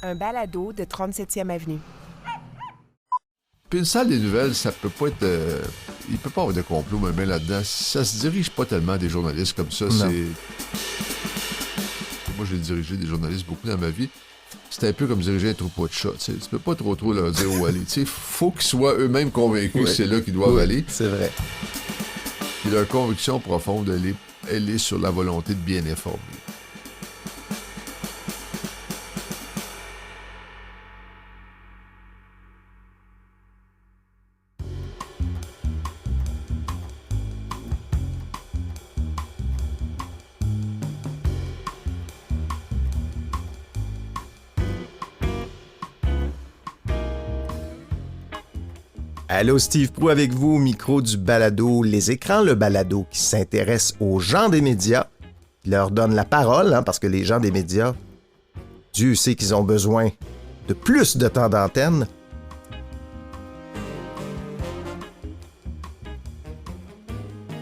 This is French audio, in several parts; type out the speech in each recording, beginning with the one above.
Un balado de 37e Avenue. Puis une salle des nouvelles, ça peut pas être... il peut pas avoir de complot, mais là-dedans, ça se dirige pas tellement des journalistes comme ça. Non. Moi, j'ai dirigé des journalistes beaucoup dans ma vie. C'est un peu comme diriger un troupeau de chats. Tu peux pas trop leur dire où aller. Faut qu'ils soient eux-mêmes convaincus que c'est là qu'ils doivent aller. C'est vrai. Puis leur conviction profonde, elle est sur la volonté de bien informer. Allô, Steve Proulx avec vous au micro du balado Les Écrans, le balado qui s'intéresse aux gens des médias, qui leur donne la parole, parce que les gens des médias, Dieu sait qu'ils ont besoin de plus de temps d'antenne.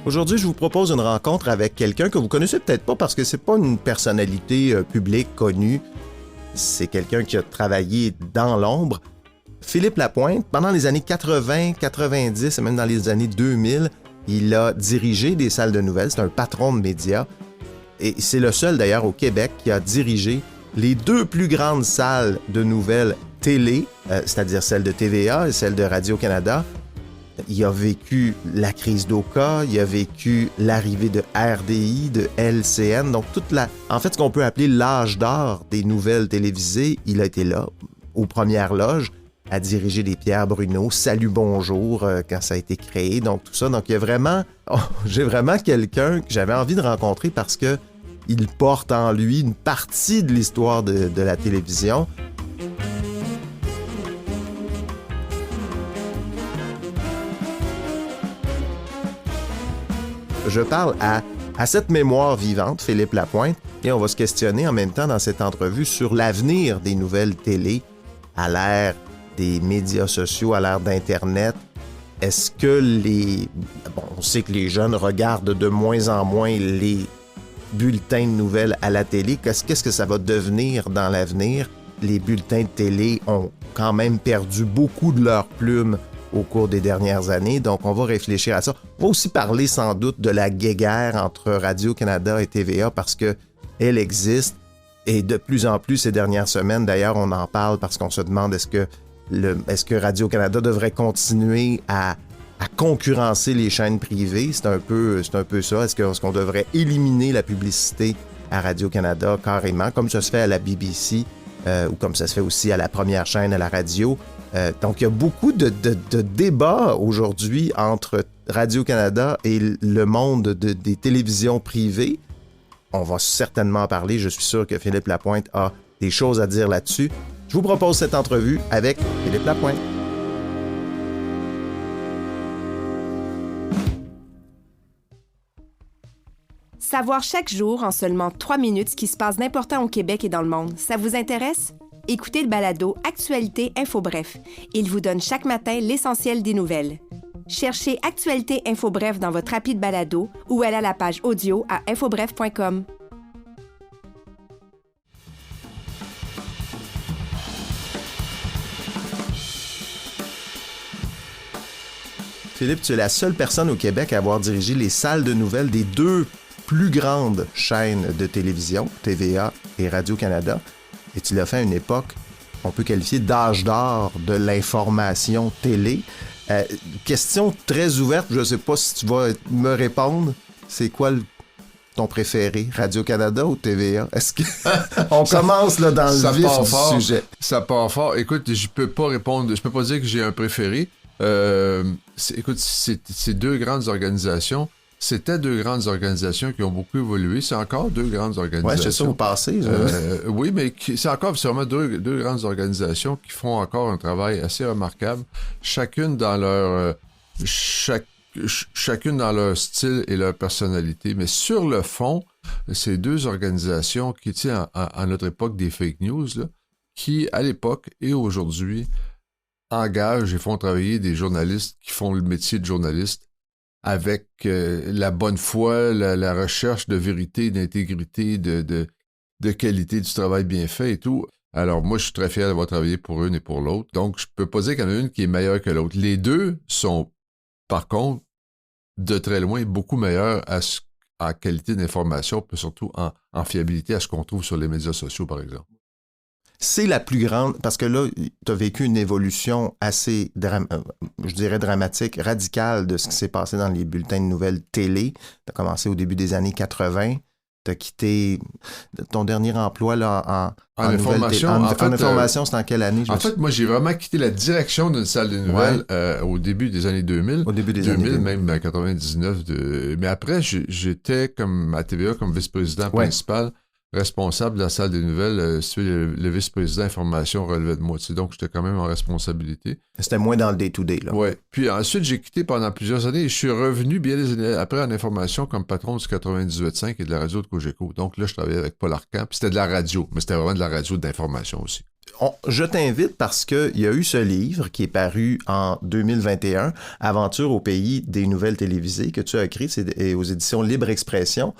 Aujourd'hui, je vous propose une rencontre avec quelqu'un que vous connaissez peut-être pas parce que c'est pas une personnalité publique connue, c'est quelqu'un qui a travaillé dans l'ombre. Philippe Lapointe, pendant les années 80, 90 et même dans les années 2000, il a dirigé des salles de nouvelles. C'est un patron de médias. Et c'est le seul, d'ailleurs, au Québec qui a dirigé les deux plus grandes salles de nouvelles télé, c'est-à-dire celle de TVA et celle de Radio-Canada. Il a vécu la crise d'Oka, il a vécu l'arrivée de RDI, de LCN, donc en fait, ce qu'on peut appeler l'âge d'or des nouvelles télévisées, il a été là, aux premières loges, à diriger des Pierre Bruno, Salut Bonjour, quand ça a été créé, donc tout ça. Donc il y a vraiment, j'ai vraiment quelqu'un que j'avais envie de rencontrer parce que il porte en lui une partie de l'histoire de la télévision. Je parle à cette mémoire vivante, Philippe Lapointe, et on va se questionner en même temps dans cette entrevue sur l'avenir des nouvelles télé à l'ère des médias sociaux, à l'ère d'Internet. Est-ce que on sait que les jeunes regardent de moins en moins les bulletins de nouvelles à la télé. Qu'est-ce que ça va devenir dans l'avenir? Les bulletins de télé ont quand même perdu beaucoup de leur plume au cours des dernières années, donc on va réfléchir à ça. On va aussi parler sans doute de la guéguerre entre Radio-Canada et TVA parce qu'elle existe et de plus en plus ces dernières semaines, d'ailleurs, on en parle parce qu'on se demande est-ce que Radio-Canada devrait continuer à concurrencer les chaînes privées? C'est un peu ça. Est-ce qu'on devrait éliminer la publicité à Radio-Canada carrément, comme ça se fait à la BBC ou comme ça se fait aussi à la première chaîne à la radio? Donc, il y a beaucoup de débats aujourd'hui entre Radio-Canada et le monde des télévisions privées. On va certainement en parler. Je suis sûr que Philippe Lapointe a des choses à dire là-dessus. Je vous propose cette entrevue avec Philippe Lapointe. Savoir chaque jour, en seulement 3 minutes, ce qui se passe d'important au Québec et dans le monde, ça vous intéresse? Écoutez le balado Actualité Info Bref. Il vous donne chaque matin l'essentiel des nouvelles. Cherchez Actualité Info Bref dans votre appli de balado ou allez à la page audio à infobref.com. Philippe, tu es la seule personne au Québec à avoir dirigé les salles de nouvelles des deux plus grandes chaînes de télévision, TVA et Radio-Canada. Et tu l'as fait à une époque qu'on peut qualifier d'âge d'or de l'information télé. Question très ouverte, je ne sais pas si tu vas me répondre. C'est quoi ton préféré, Radio-Canada ou TVA? Est-ce que on commence là dans le vif du sujet? Ça part fort. Écoute, je peux pas répondre, je peux pas dire que j'ai un préféré. Écoute, c'est deux grandes organisations. C'était deux grandes organisations qui ont beaucoup évolué. C'est encore deux grandes organisations. Oui, c'est ça au passé. Oui, mais c'est encore vraiment deux grandes organisations qui font encore un travail assez remarquable, chacune dans leur chacune dans leur style et leur personnalité. Mais sur le fond, ces deux organisations qui étaient à notre époque des fake news, là, qui, à l'époque et aujourd'hui, engagent et font travailler des journalistes qui font le métier de journaliste avec la bonne foi, la recherche de vérité, d'intégrité, de qualité du travail bien fait et tout. Alors, moi, je suis très fier d'avoir travaillé pour une et pour l'autre. Donc, je peux pas dire qu'il y en a une qui est meilleure que l'autre. Les deux sont, par contre, de très loin, beaucoup meilleurs en qualité d'information, puis surtout en fiabilité à ce qu'on trouve sur les médias sociaux, par exemple. C'est la plus grande, parce que là, tu as vécu une évolution assez, je dirais, dramatique, radicale de ce qui s'est passé dans les bulletins de nouvelles télé. Tu as commencé au début des années 80. Tu as quitté ton dernier emploi là, en information. En information, c'est en quelle année? En fait, moi, j'ai vraiment quitté la direction d'une salle de nouvelles au début des années 2000. Au début des années 2000. Même en 99. Mais après, j'étais comme à TVA comme vice-président principal, responsable de la salle des nouvelles. Le vice-président information relevait de moi. Donc, j'étais quand même en responsabilité. C'était moins dans le day-to-day, là. Oui. Puis ensuite, j'ai quitté pendant plusieurs années et je suis revenu bien des années après en information comme patron du 98.5 et de la radio de Cogeco. Donc là, je travaillais avec Paul Arcand. Puis c'était de la radio, mais c'était vraiment de la radio d'information aussi. Je t'invite parce qu'il y a eu ce livre qui est paru en 2021, Aventure au pays des nouvelles télévisées, que tu as écrit, c'est aux éditions Libre Expression.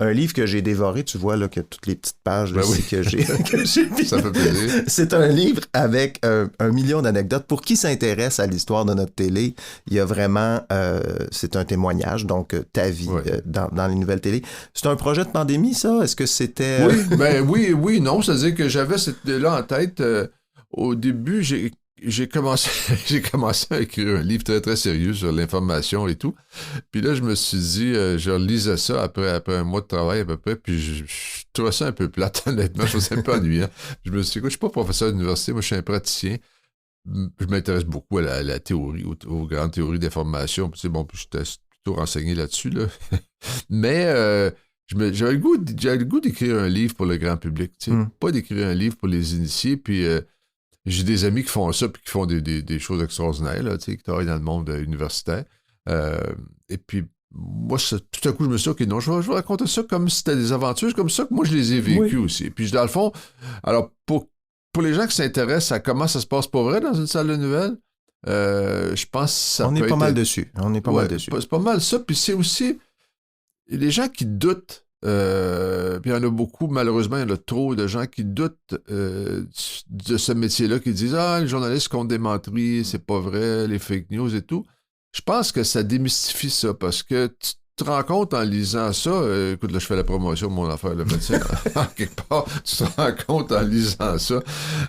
Un livre que j'ai dévoré, tu vois là que toutes les petites pages que j'ai Ça fait plaisir. C'est un livre avec 1 million d'anecdotes. Pour qui s'intéresse à l'histoire de notre télé, il y a vraiment, c'est un témoignage, donc ta vie dans les nouvelles télé. C'est un projet de pandémie, ça? Est-ce que c'était... Oui, non. C'est-à-dire que j'avais cette idée-là en tête. Au début, j'ai commencé à écrire un livre très, très sérieux sur l'information et tout. Puis là, je me suis dit, je relisais ça après un mois de travail à peu près, puis je trouvais ça un peu plate, honnêtement. Je trouvais ça un peu ennuyant. Je me suis dit, écoute, je suis pas professeur d'université, moi, je suis un praticien. Je m'intéresse beaucoup à la théorie, aux grandes théories d'information. Puis, bon, puis j'étais plutôt renseigné là-dessus, là. Mais j'avais le goût d'écrire un livre pour le grand public, tu sais. Pas d'écrire un livre pour les initiés, puis... j'ai des amis qui font ça puis qui font des choses extraordinaires, là, qui travaillent dans le monde universitaire. Et puis, moi, tout à coup, je me suis dit, OK, non, je vais raconter ça comme si c'était des aventures, comme ça que moi, je les ai vécues aussi. Puis, dans le fond, alors, pour les gens qui s'intéressent à comment ça se passe pour vrai dans une salle de nouvelles, je pense que ça On est pas mal dessus. On est pas mal dessus. C'est pas mal ça. Puis, c'est aussi les gens qui doutent. Puis il y en a beaucoup, malheureusement, il y en a trop de gens qui doutent de ce métier-là, qui disent « Ah, les journalistes comptent des menteries, c'est pas vrai, les fake news et tout ». Je pense que ça démystifie ça, parce que tu te rends compte en lisant ça, écoute, là, je fais la promotion de mon affaire, le médecin, en quelque part, tu te rends compte en lisant ça.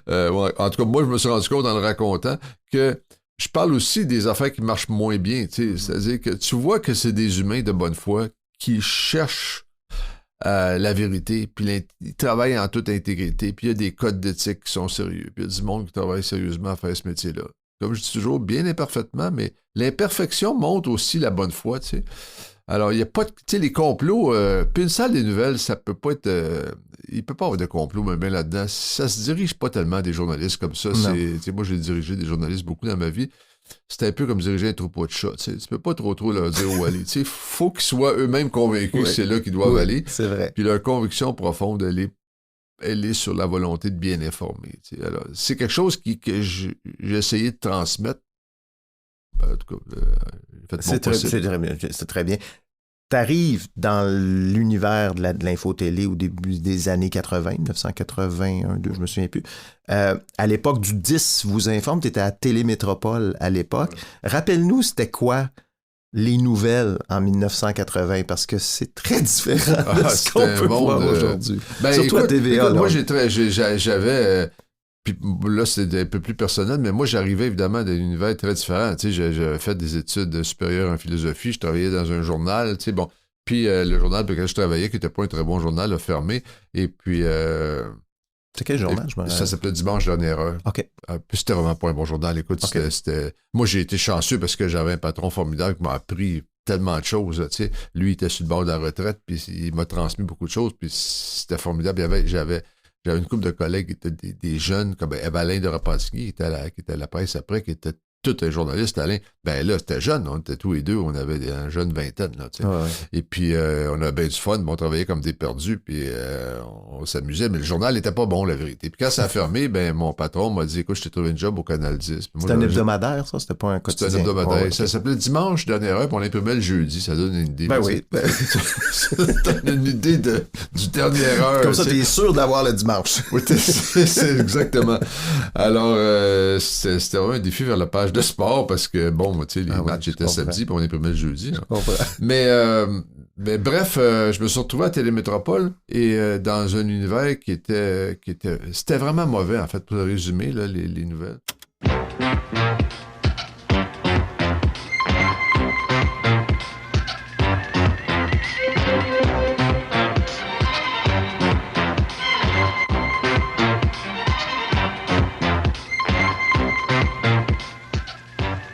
En tout cas, moi, je me suis rendu compte en le racontant que je parle aussi des affaires qui marchent moins bien, tu sais, c'est-à-dire que tu vois que c'est des humains de bonne foi qui cherchent la vérité, puis ils travaillent en toute intégrité, puis il y a des codes d'éthique qui sont sérieux, puis il y a du monde qui travaille sérieusement à faire ce métier-là. Comme je dis toujours, bien imparfaitement, mais l'imperfection montre aussi la bonne foi, tu sais. Alors, il n'y a pas de... Tu sais, les complots... puis une salle des nouvelles, ça peut pas être... il peut pas avoir de complot, mais bien là-dedans, ça se dirige pas tellement des journalistes comme ça. Tu sais, moi, j'ai dirigé des journalistes beaucoup dans ma vie. C'est un peu comme diriger un troupeau de chats. Tu peux pas trop leur dire où aller. Il faut qu'ils soient eux-mêmes convaincus que c'est là qu'ils doivent aller. C'est vrai. Puis leur conviction profonde, elle est sur la volonté de bien informer. Alors, c'est quelque chose que j'ai essayé de transmettre. En tout cas, c'est très bien. T'arrives dans l'univers de l'info-télé au début des années 80, 1981, 2, je me souviens plus. À l'époque du 10 vous informe, tu étais à Télémétropole à l'époque. Ouais. Rappelle-nous, c'était quoi les nouvelles en 1980? Parce que c'est très différent de ce qu'on peut voir aujourd'hui. Surtout à TVA. Écoute, moi, j'avais... puis là, c'est un peu plus personnel, mais moi, j'arrivais évidemment d'un univers très différent. Tu sais, j'avais fait des études supérieures en philosophie, je travaillais dans un journal, tu sais, bon. Puis le journal pour lequel je travaillais, qui n'était pas un très bon journal, a fermé. Et puis... c'est quel journal? Ça s'appelait Dimanche Dernière Heure. OK. Puis c'était vraiment pas un bon journal. Écoute, c'était... Moi, j'ai été chanceux parce que j'avais un patron formidable qui m'a appris tellement de choses. Tu sais. Lui, il était sur le bord de la retraite, puis il m'a transmis beaucoup de choses, puis c'était formidable. J'avais une couple de collègues qui étaient des jeunes, comme Eve Alain de Repentigny, qui était à la presse après, qui était tout un journaliste, Alain. Ben là, c'était jeune, on était tous les deux, on avait une jeune vingtaine, là, tu sais. Ouais. Et puis, on avait bien du fun, on travaillait comme des perdus, puis on s'amusait, mais le journal n'était pas bon, la vérité. Puis quand ça a fermé, ben mon patron m'a dit, écoute, je t'ai trouvé une job au Canal 10. C'était un hebdomadaire, ça? C'était pas un quotidien? C'était un hebdomadaire. Ouais, ça s'appelait Dimanche, dernière heure, puis on l'imprimait le jeudi. Ça donne une idée. Ben oui. Ça donne une idée du dernière heure. Comme ça, t'es sûr d'avoir le dimanche. Oui, c'est exactement. Alors, c'était vraiment un défi vers la page de sport parce que, bon, tu sais, les matchs étaient samedi puis on imprimait le jeudi. Mais bref, je me suis retrouvé à Télémétropole et dans un univers qui était... C'était vraiment mauvais, en fait, pour résumer là, les nouvelles.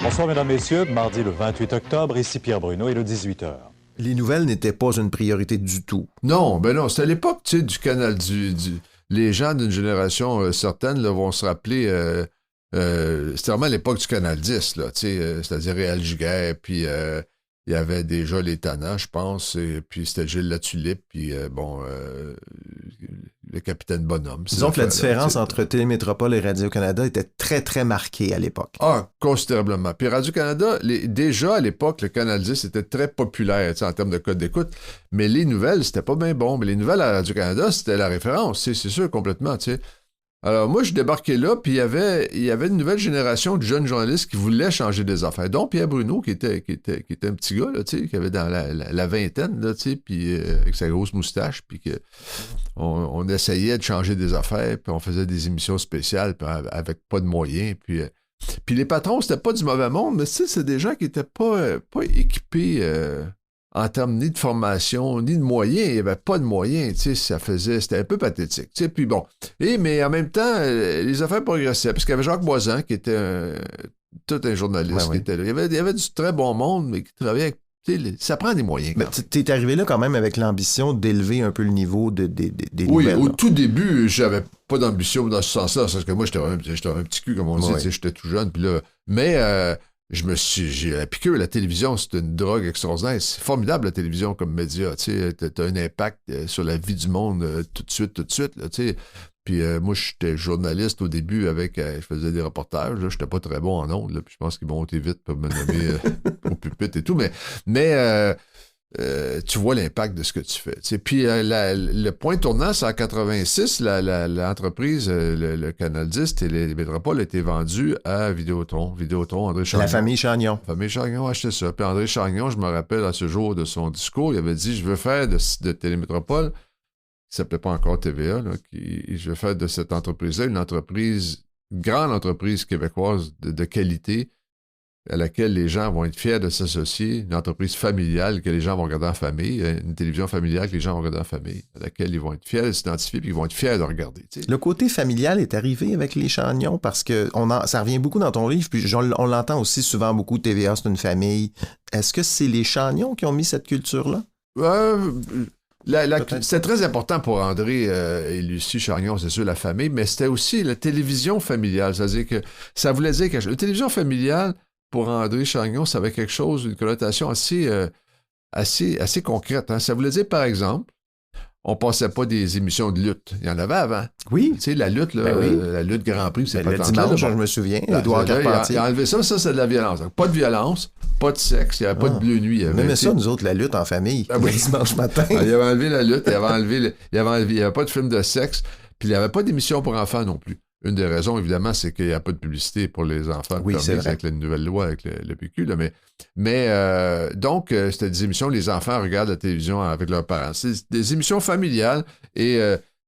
Bonsoir, mesdames, messieurs. Mardi le 28 octobre, ici Pierre Bruno, et le 18h. Les nouvelles n'étaient pas une priorité du tout. Non, ben non. C'était à l'époque, tu sais, du canal les gens d'une génération certaine là, vont se rappeler... c'était vraiment l'époque du Canal 10, là, tu sais, c'est-à-dire Réal Giguère, puis il y avait déjà les Tannants, je pense, et puis c'était Gilles Latulippe, puis le capitaine Bonhomme. Disons que la différence entre Télémétropole et Radio-Canada était très, très marquée à l'époque. Ah, considérablement. Puis Radio-Canada, déjà à l'époque, le Canal 10 était très populaire en termes de code d'écoute, mais les nouvelles, c'était pas bien bon. Mais les nouvelles à Radio-Canada, c'était la référence, c'est sûr, complètement, tu sais. Alors, moi, je débarquais là, puis il y avait une nouvelle génération de jeunes journalistes qui voulaient changer des affaires. Donc, Pierre Bruno, qui était un petit gars, là, tu sais, qui avait dans la vingtaine, là, tu sais, puis avec sa grosse moustache, puis on essayait de changer des affaires, puis on faisait des émissions spéciales, puis avec pas de moyens, puis les patrons, c'était pas du mauvais monde, mais tu sais, c'est des gens qui étaient pas équipés... en termes ni de formation, ni de moyens. Il n'y avait pas de moyens, tu sais, c'était un peu pathétique. Tu sais, puis bon. Mais en même temps, les affaires progressaient, parce qu'il y avait Jacques Boisan, qui était tout un journaliste qui était là. Il y avait du très bon monde, mais qui travaillait avec... Ça prend des moyens. Mais t'es arrivé là quand même avec l'ambition d'élever un peu le niveau des nouvelles. Oui, au tout début, j'avais pas d'ambition dans ce sens-là, parce que moi, j'étais un petit cul, comme on dit, tu sais, j'étais tout jeune, puis là... Mais... j'ai la piqûre, la télévision, c'est une drogue extraordinaire. C'est formidable, la télévision, comme média. Tu sais, t'as un impact sur la vie du monde tout de suite. Là, tu sais. Puis moi, j'étais journaliste au début je faisais des reportages. Là, j'étais pas très bon en ondes. Là, puis je pense qu'ils vont monter vite pour me nommer au pupitre et tout. Mais tu vois l'impact de ce que tu fais. T'sais. Puis le point tournant, c'est en 86, l'entreprise, le Canal 10 et les métropoles a été vendu à Vidéotron, André Chagnon. La famille Chagnon. La famille Chagnon a acheté ça. Puis André Chagnon, je me rappelle à ce jour de son discours, il avait dit, je veux faire de Télémétropole, qui s'appelait pas encore TVA, là, je veux faire de cette entreprise-là une grande entreprise québécoise de qualité, à laquelle les gens vont être fiers de s'associer, une entreprise familiale que les gens vont regarder en famille, une télévision familiale que les gens vont regarder en famille, à laquelle ils vont être fiers de s'identifier et ils vont être fiers de regarder. T'sais. Le côté familial est arrivé avec les Chagnons parce que ça revient beaucoup dans ton livre, puis on l'entend aussi souvent beaucoup, TVA, c'est une famille. Est-ce que c'est les Chagnons qui ont mis cette culture-là? C'était très important pour André et Lucie Chagnon, c'est sûr, la famille, mais c'était aussi la télévision familiale. C'est-à-dire que ça voulait dire quelque chose. La télévision familiale, pour André Chagnon, ça avait quelque chose, une connotation assez concrète. Hein. Ça voulait dire, par exemple, on passait pas des émissions de lutte. Il y en avait avant. Oui. Tu sais, la lutte, là, la lutte Grand Prix, c'est pas le dimanche, je me souviens, Édouard Carpentier. Il a enlevé ça, c'est de la violence. Donc, pas de violence, pas de sexe, il n'y avait pas de bleu nuit. Mais ça, nous autres, la lutte en famille, le dimanche matin. Il avait enlevé la lutte, il n'y avait pas de film de sexe, puis il n'y avait pas d'émission pour enfants non plus. Une des raisons, évidemment, c'est qu'il n'y a pas de publicité pour les enfants. Oui, c'est vrai. Avec la nouvelle loi, avec le PQ. Là, donc, c'était des émissions où les enfants regardent la télévision avec leurs parents. C'est des émissions familiales et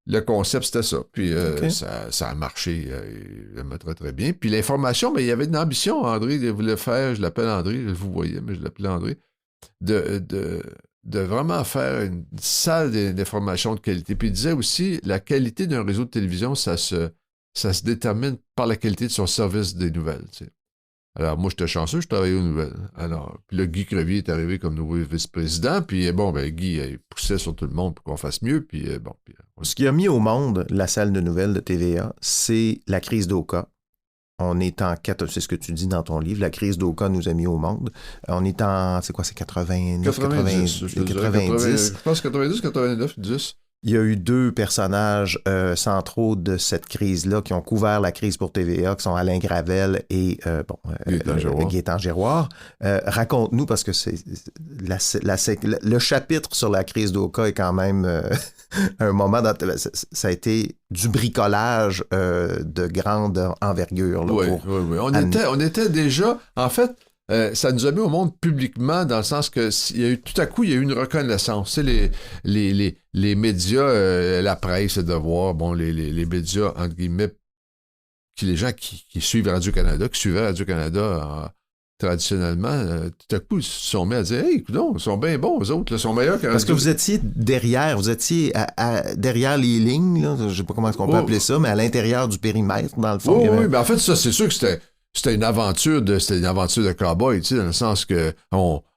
le concept, c'était ça. Puis ça a marché très, très bien. Puis l'information, mais il y avait une ambition. André voulait faire, je l'appelle André, vous voyez, mais je l'appelais André, de vraiment faire une salle d'information de qualité. Puis il disait aussi, la qualité d'un réseau de télévision, ça se détermine par la qualité de son service des nouvelles. Tu sais. Alors, moi, j'étais chanceux, je travaillais aux nouvelles. Alors, puis là, Guy Crevier est arrivé comme nouveau vice-président, puis Guy, il poussait sur tout le monde pour qu'on fasse mieux, puis Ce qui a mis au monde la salle de nouvelles de TVA, c'est la crise d'Oka. on est en... C'est ce que tu dis dans ton livre, la crise d'Oka nous a mis au monde. On est en... C'est quoi, c'est 89, 90? Je pense 90, 89, 10. Il y a eu 2 personnages centraux de cette crise-là qui ont couvert la crise pour TVA, qui sont Alain Gravel et Gaétan Giroir. Raconte-nous, parce que le chapitre sur la crise d'Oka est quand même un moment... ça a été du bricolage de grande envergure. Là, oui. On était déjà... En fait... ça nous a mis au monde publiquement dans le sens que tout à coup, il y a eu une reconnaissance. Tu sais, les médias, la presse, de voir, les médias, entre guillemets, les gens qui suivent Radio-Canada, qui suivaient Radio-Canada traditionnellement, tout à coup, ils se sont mis à dire « Hey, coudonc, ils sont bien bons, eux autres, ils sont meilleurs que... » Parce que vous étiez derrière derrière les lignes, là, je ne sais pas comment est-ce qu'on peut appeler ça, mais à l'intérieur du périmètre, dans le fond. Oui, mais en fait, ça, c'est sûr que c'était une aventure de cow-boy, tu sais, dans le sens que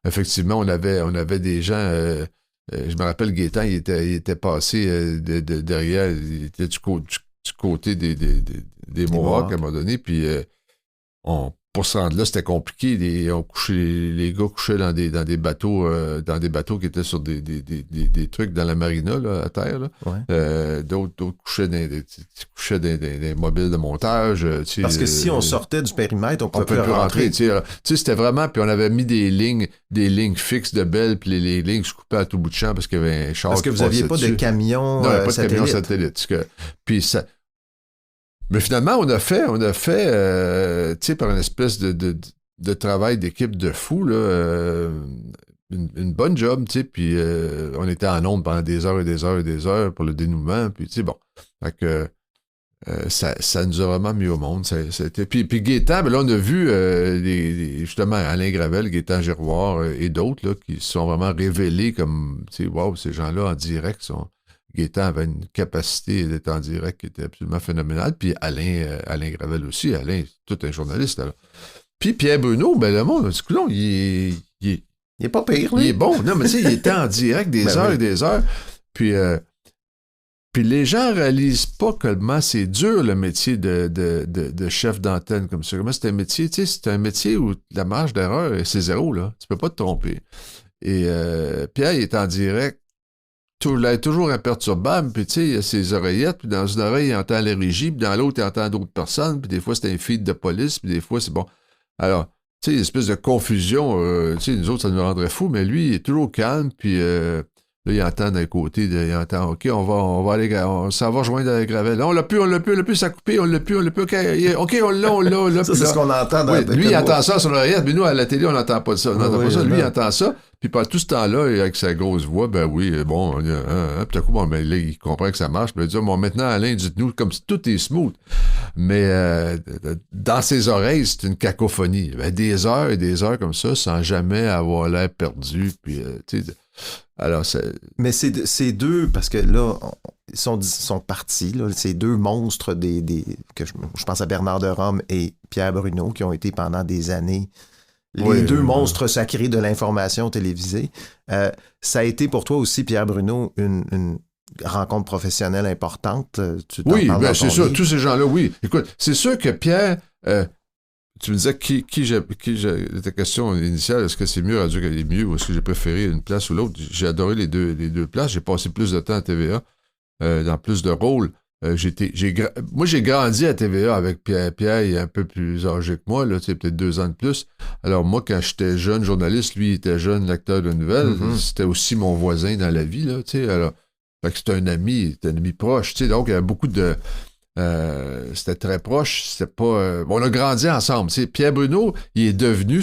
effectivement, on avait des gens. Je me rappelle Gaétan, il était passé derrière, il était du côté des Mohawks à un moment donné, puis pour se rendre là, c'était compliqué. Les gars couchaient dans des bateaux qui étaient sur des trucs dans la marina là, à terre. Là. Ouais. D'autres couchaient dans des mobiles de montage. Parce que si on sortait du périmètre, on pouvait plus rentrer. C'était vraiment... Puis on avait mis des lignes fixes de belles, puis les lignes se coupaient à tout bout de champ parce qu'il y avait un char. Parce que vous n'aviez pas de camion satellite. Non, il n'y avait pas de camion satellite. Puis ça... Mais finalement, on a fait tu sais, par une espèce de travail d'équipe de fous, là, une bonne job, tu sais, puis on était en ondes pendant des heures et des heures et des heures pour le dénouement, puis tu sais, bon. Fait que ça nous a vraiment mis au monde. Puis Gaétan, ben là, on a vu justement Alain Gravel, Gaétan Giroir et d'autres là, qui se sont vraiment révélés comme, tu sais, wow, ces gens-là en direct sont... Gaétan avait une capacité d'être en direct qui était absolument phénoménale. Puis Alain Gravel aussi. Alain, c'est tout un journaliste. Alors. Puis Pierre Bruno, ben le monde, du coup, là, il est pas pire. Lui. Il est bon. Non, mais tu sais, il était en direct des heures et des heures. Puis les gens réalisent pas comment c'est dur le métier de chef d'antenne comme ça. Comment c'est un métier, tu sais, c'est un métier où la marge d'erreur, c'est 0, là. Tu peux pas te tromper. Et Pierre, il est en direct. Il est toujours imperturbable, puis tu sais, il a ses oreillettes, puis dans une oreille, il entend la régie, puis dans l'autre, il entend d'autres personnes, puis des fois, c'est un feed de police, puis des fois, c'est bon. Alors, tu sais, une espèce de confusion, tu sais, nous autres, ça nous rendrait fous, mais lui, il est toujours calme, puis là, il entend d'un côté, il entend, OK, on va aller, ça va rejoindre la Gravel. Là, on l'a plus, ça a coupé, on l'a plus, OK, on l'a. Ça, c'est ce qu'on entend dans lui, il entend ça sur l'oreillette, mais nous, à la télé, on n'entend pas ça. Lui, il entend ça. Puis pendant tout ce temps-là, avec sa grosse voix, ben oui, bon, puis tout à coup, bon, ben, là, il comprend que ça marche. Puis il dit, bon, maintenant, Alain, dites-nous, comme si tout est smooth. Mais dans ses oreilles, c'est une cacophonie. Ben, des heures et des heures comme ça, sans jamais avoir l'air perdu. Puis, tu sais, alors, mais ces deux, parce que là, ils sont partis, là, ces deux monstres que je pense à Bernard de Rome et Pierre Bruno, qui ont été pendant des années les deux monstres sacrés de l'information télévisée. Ça a été pour toi aussi, Pierre Bruno, une rencontre professionnelle importante. Oui, bien, c'est sûr, tous ces gens-là, oui. Écoute, c'est sûr que Pierre, tu me disais ta question initiale, est-ce que c'est mieux Radio-Canada mieux ou est-ce que j'ai préféré une place ou l'autre? J'ai adoré les deux places. J'ai passé plus de temps à TVA, dans plus de rôles. Moi, j'ai grandi à TVA avec Pierre. Pierre, il est un peu plus âgé que moi, là, peut-être 2 ans de plus. Alors, moi, quand j'étais jeune journaliste, lui, il était jeune lecteur de nouvelles. Mm-hmm. C'était aussi mon voisin dans la vie, là, tu sais. Alors, fait que c'était un ami proche, tu sais. Donc, il y avait beaucoup de... c'était très proche, c'était pas... on a grandi ensemble, tu sais. Pierre Bruno, il est devenu,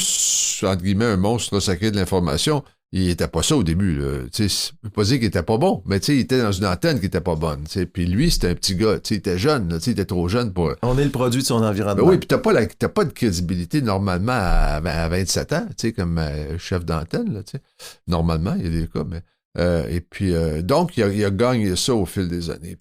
entre guillemets, un monstre sacré de l'information. Il était pas ça au début, là. Tu sais, je peux pas dire qu'il était pas bon, mais tu sais, il était dans une antenne qui était pas bonne, tu sais. Puis lui, c'était un petit gars, tu sais, il était jeune, tu sais, il était trop jeune pour... On est le produit de son environnement. Ben oui, puis t'as pas de crédibilité normalement à 27 ans, tu sais, comme chef d'antenne, là, tu sais. Normalement, il y a des cas, mais... et puis, donc, il a gagné ça au fil des années.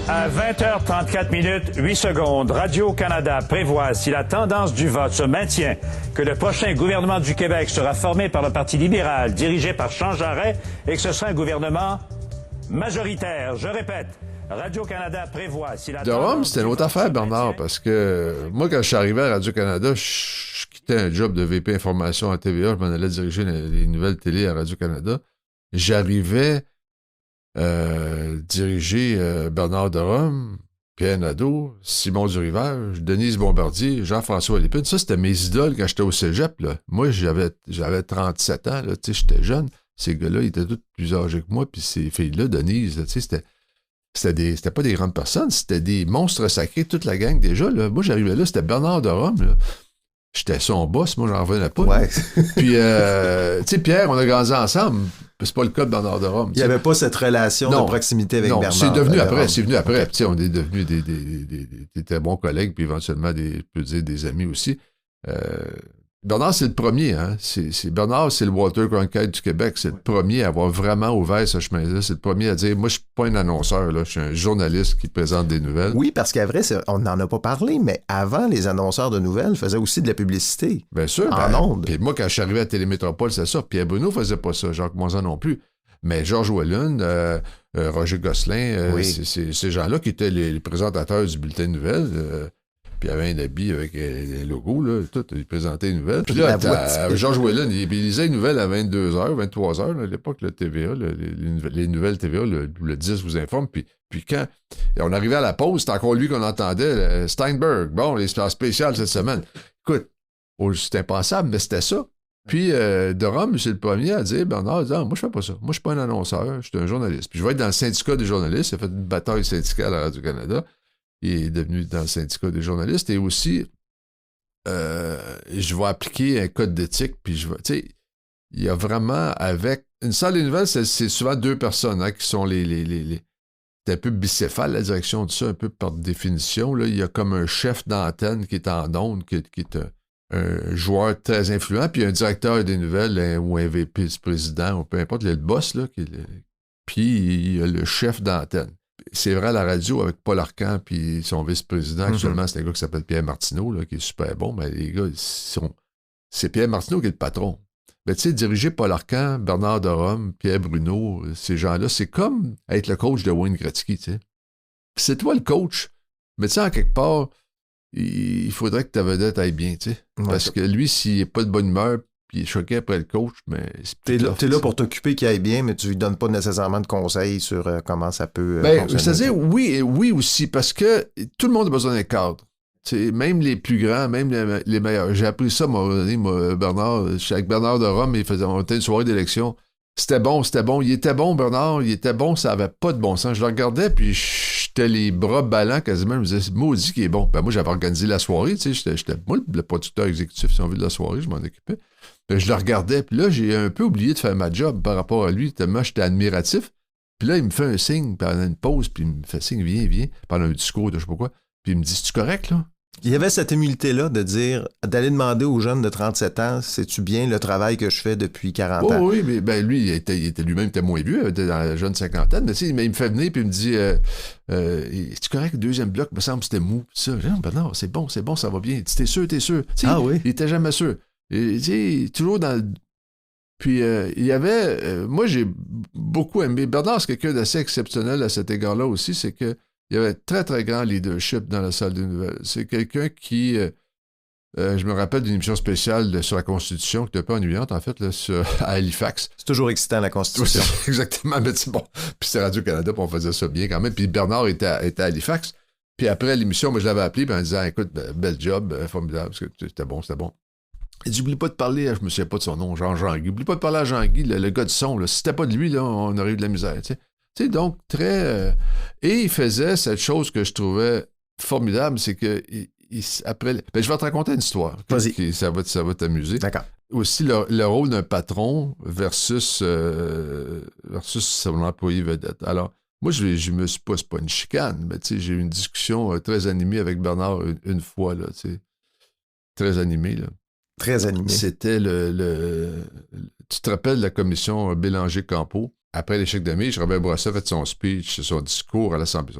À 20h34, 8 secondes, Radio-Canada prévoit, si la tendance du vote se maintient, que le prochain gouvernement du Québec sera formé par le Parti libéral, dirigé par Jean Jarret, et que ce sera un gouvernement majoritaire. Je répète, Radio-Canada prévoit si la De Rome, tendance c'était une du autre vote affaire, se Bernard, maintient, parce que moi, quand je suis arrivé à Radio-Canada, je quittais un job de VP Information à TVA, je m'en allais diriger les nouvelles télé à Radio-Canada. J'arrivais diriger Bernard de Rome, Pierre Nadeau, Simon Durivage, Denise Bombardier, Jean-François Lépine. Ça, c'était mes idoles quand j'étais au cégep. Là. Moi, j'avais 37 ans, là, j'étais jeune. Ces gars-là, ils étaient tous plus âgés que moi, puis ces filles-là, Denise, là, c'était pas des grandes personnes, c'était des monstres sacrés, toute la gang déjà. Là. Moi, j'arrivais là, c'était Bernard de Rome. Là. J'étais son boss, moi, j'en revenais pas. Ouais. Puis, tu sais, Pierre, on a grandi ensemble. C'est pas le cas de Bernard de Rome. Il n'y avait pas cette relation Non. de proximité avec Bernard. C'est devenu de après. Rome. C'est venu après. Okay. Tu sais, on est devenus des très bons collègues, puis éventuellement, je peux dire, des amis aussi. Bernard, c'est le premier. Hein? Bernard, c'est le Walter Cronkite du Québec. C'est le premier à avoir vraiment ouvert ce chemin-là. C'est le premier à dire, moi, je suis pas un annonceur. Là. Je suis un journaliste qui présente des nouvelles. Oui, parce qu'à vrai, on n'en a pas parlé, mais avant, les annonceurs de nouvelles faisaient aussi de la publicité. Bien sûr. En ondes. Puis moi, quand je suis arrivé à Télémétropole, c'est ça. Pierre Bruno faisait pas ça. Jacques Moisan non plus. Mais Georges Wallin, Roger Gosselin, Oui. c'est ces gens-là qui étaient les présentateurs du bulletin de nouvelles. Puis il y avait un habit avec un logo, là, tout, il présentait les nouvelles. Puis là, Georges Wallin, il lisait les nouvelles à 22h, 23h, là, à l'époque, le TVA, les nouvelles TVA, le 10 vous informe. Puis quand on arrivait à la pause, c'était encore lui qu'on entendait, Steinberg, bon, les spéciales cette semaine. Écoute, c'était impensable, mais c'était ça. Puis de Rome, c'est le premier à dire, Bernard, moi, je fais pas ça. Moi, je suis pas un annonceur, je suis un journaliste. Puis je vais être dans le syndicat des journalistes. Il a fait une bataille syndicale à Radio-Canada. Il est devenu dans le syndicat des journalistes. Et aussi, je vais appliquer un code d'éthique. Puis tu sais, il y a vraiment avec... Une salle des nouvelles, c'est souvent deux personnes qui sont c'est un peu bicéphale, la direction de ça, un peu par définition. Là. Il y a comme un chef d'antenne qui est en onde, qui est un joueur très influent, puis un directeur des nouvelles ou un VP président, ou peu importe, il y a le boss, là, puis il y a le chef d'antenne. C'est vrai à la radio avec Paul Arcand puis son vice-président, actuellement, c'est un gars qui s'appelle Pierre Martineau, là, qui est super bon, mais les gars, c'est Pierre Martineau qui est le patron. Mais tu sais, diriger Paul Arcand, Bernard de Rome, Pierre Bruno, ces gens-là, c'est comme être le coach de Wayne Gretzky, tu sais. C'est toi le coach, mais tu sais, en quelque part, il faudrait que ta vedette aille bien, tu sais. Ouais, parce que lui, s'il n'est pas de bonne humeur, puis il est choqué après le coach, mais t'es là pour t'occuper qu'il aille bien, mais tu lui donnes pas nécessairement de conseils sur comment ça peut fonctionner. C'est-à-dire, oui aussi, parce que tout le monde a besoin d'un cadre. T'sais, même les plus grands, même les meilleurs. J'ai appris ça, Bernard. Avec Bernard de Rome, on était une soirée d'élection. C'était bon. Il était bon, Bernard. Il était bon, ça avait pas de bon sens. Je le regardais, puis j'étais les bras ballants quasiment. Je me disais, maudit qu'il est bon. Ben, moi, j'avais organisé la soirée. J'étais moi le producteur exécutif, si on veut, de la soirée. Je m'en occupais. Ben, je le regardais, puis là, j'ai un peu oublié de faire ma job par rapport à lui, tellement j'étais admiratif. Puis là, il me fait un signe pendant une pause, puis il me fait signe, viens, pendant un discours de je sais pas quoi. Puis il me dit, c'est-tu correct, là? Il y avait cette humilité-là d'aller demander aux jeunes de 37 ans, sais-tu bien le travail que je fais depuis 40 ans? Oui, mais ben, lui, il était lui-même était moins vieux, il était dans la jeune cinquantaine, mais il me fait venir, puis il me dit, c'est-tu correct, le deuxième bloc, me semble que c'était mou. Ça, ben non, c'est bon, ça va bien. T'es sûr? Oui? Il était jamais sûr. Et, toujours dans le... Puis, il y avait... moi, j'ai beaucoup aimé... Bernard, c'est quelqu'un d'assez exceptionnel à cet égard-là aussi, c'est que il y avait très, très grand leadership dans la salle des nouvelles. C'est quelqu'un qui... je me rappelle d'une émission spéciale sur la Constitution, qui était un peu ennuyante, en fait, là, à Halifax. C'est toujours excitant, la Constitution. Exactement, mais c'est bon. Puis c'était Radio-Canada, puis on faisait ça bien quand même. Puis Bernard était à Halifax. Puis après l'émission, moi, je l'avais appelé, puis en disant, écoute, bel job, formidable, parce que c'était bon. Il dit, oublie pas de parler, je me souviens pas de son nom, Jean-Guy. Oublie pas de parler à Jean-Guy, le gars du son. Là. Si c'était pas de lui, là, on aurait eu de la misère, tu sais. Tu sais, donc, très... et il faisait cette chose que je trouvais formidable, c'est que après... Ben, je vais te raconter une histoire. Vas-y. Ça va t'amuser. D'accord. Aussi, le rôle d'un patron versus son employé vedette. Alors, moi, je me suis pas... C'est pas une chicane, mais tu sais, j'ai eu une discussion très animée avec Bernard une fois, là, tu sais. Très animée, là. Très animé. C'était tu te rappelles de la commission Bélanger-Campeau? après l'échec de Mitch, Robert Bourassa a fait son discours à l'Assemblée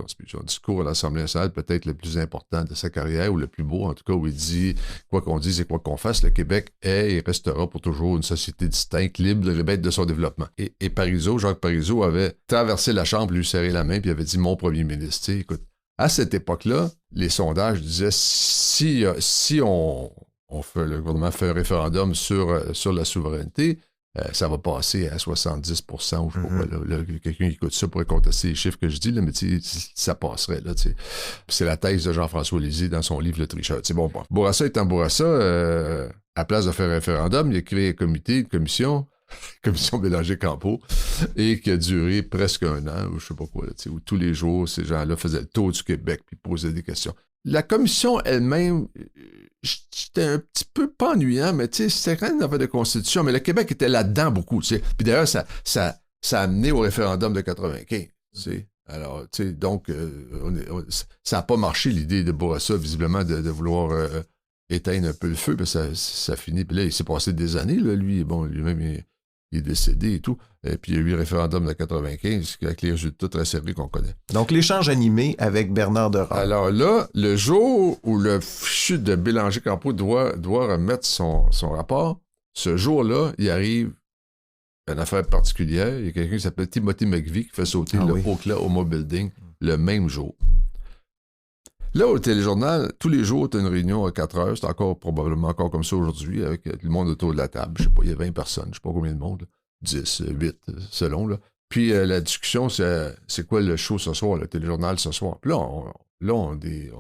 nationale, peut-être le plus important de sa carrière, ou le plus beau, en tout cas, où il dit, quoi qu'on dise et quoi qu'on fasse, le Québec est et restera pour toujours une société distincte, libre de bête de son développement. Et Jacques Parizeau avait traversé la Chambre, lui serré la main, puis il avait dit « Mon premier ministre ». Écoute, à cette époque-là, les sondages disaient si le gouvernement fait un référendum sur la souveraineté, ça va passer à 70 % ou je sais pas quoi. Quelqu'un qui écoute ça pourrait contester les chiffres que je dis, là, mais ça passerait. Là, c'est la thèse de Jean-François Lisée dans son livre Le Tricheur. Bon. Bourassa étant Bourassa, à place de faire un référendum, il a créé une commission Bélanger-Campeau, et qui a duré presque 1 an, ou je sais pas quoi, là, où tous les jours, ces gens-là faisaient le tour du Québec puis posaient des questions. La commission elle-même, c'était un petit peu pas ennuyant, mais c'était quand même une affaire de constitution, mais le Québec était là-dedans beaucoup. Puis d'ailleurs, ça a amené au référendum de 95. Alors, donc, ça n'a pas marché, l'idée de Bourassa, visiblement, de vouloir éteindre un peu le feu, puis ça finit. Puis là, il s'est passé des années, là, lui-même, il est décédé et tout. Et puis, il y a eu le référendum de 95, avec les résultats très serrés qu'on connaît. Donc, l'échange animé avec Bernard de Rome. Alors là, le jour où le fichu de Bélanger-Campeau doit remettre son rapport, ce jour-là, il arrive une affaire particulière. Il y a quelqu'un qui s'appelle Timothy McVie qui fait sauter le Oklahoma Building le même jour. Là, au téléjournal, tous les jours, tu as une réunion à 4 heures. C'est probablement encore comme ça aujourd'hui, avec tout le monde autour de la table. Je sais pas, il y a 20 personnes, je sais pas combien de monde. 10, 8, selon. Là. Puis la discussion, c'est quoi le show ce soir, le téléjournal ce soir. Puis là, on est